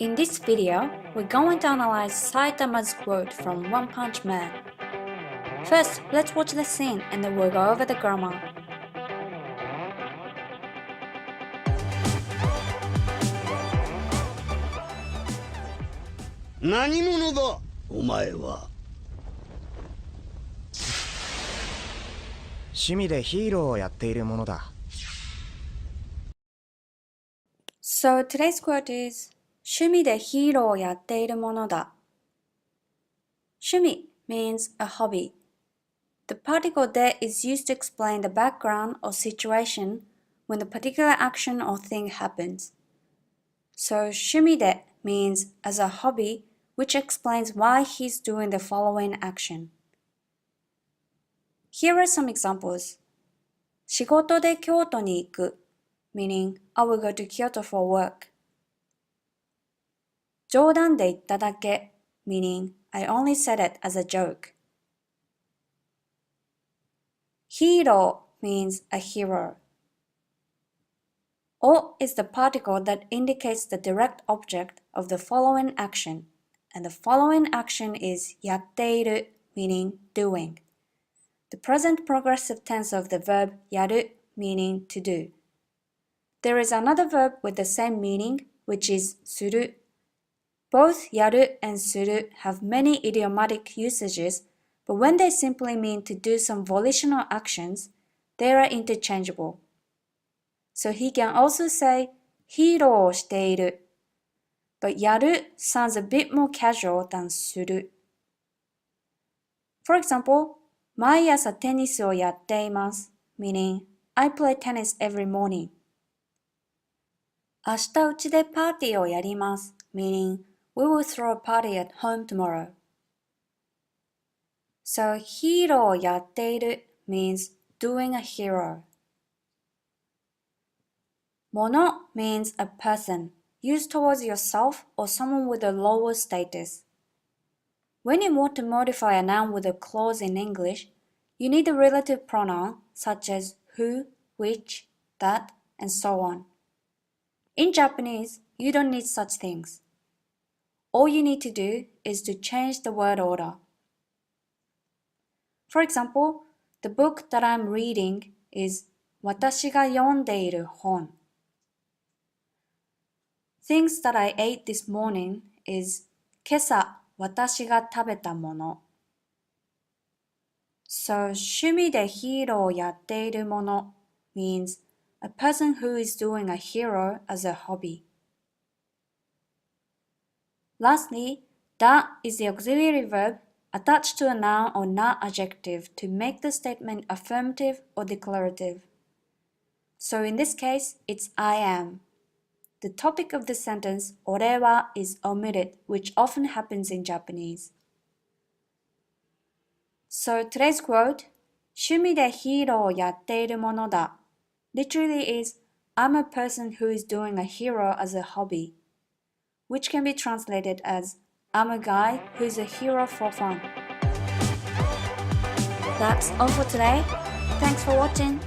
In this video, we're going to analyze Saitama's quote from Wanpanman. First, let's watch the scene and then we'll go over the grammar. 何者だお前は。趣味でヒーローをやっている者だ。So today's quote is 趣味でヒーローをやっている者だ。趣味 means a hobby. The particle de is used to explain the background or situation when the particular action or thing happens. So 趣味で means as a hobby, which explains why he's doing the following action. Here are some examples. 仕事で京都に行く meaning I will go to Kyoto for work. 冗談で言っただけ meaning I only said it as a joke. ヒーロー means a hero. お is the particle that indicates the direct object of the following action, and the following action is yatteiru, meaning doing. The present progressive tense of the verb yaru, meaning to do. There is another verb with the same meaning, which is suru. Both yaru and suru have many idiomatic usages, but when they simply mean to do some volitional actions, they are interchangeable. So he can also say ヒーローをしている, but yaru sounds a bit more casual than suru. For example, 毎朝テニスをやっています meaning I play tennis every morning. 明日うちでパーティーをやります meaning we will throw a party at home tomorrow. So ヒーローをやっている means doing a hero. 物 means a person, used towards yourself or someone with a lower status. When you want to modify a noun with a clause in English, you need a relative pronoun such as who, which, that, and so on. In Japanese, you don't need such things. All you need to do is to change the word order. For example, the book that I'm reading is 私が読んでいる本. Things that I ate this morning is 今朝私が食べたもの. So 趣味でヒーローをやっている者 means a person who is doing a hero as a hobby. Lastly, だ is the auxiliary verb attached to a noun or not adjective to make the statement affirmative or declarative. So in this case, it's I am. The topic of the sentence 俺は is omitted, which often happens in Japanese. So today's quote, 趣味でヒーローをやっている者だ, literally is I'm a person who is doing a hero as a hobby, which can be translated as I'm a guy who is a hero for fun. That's all for today. Thanks for watching.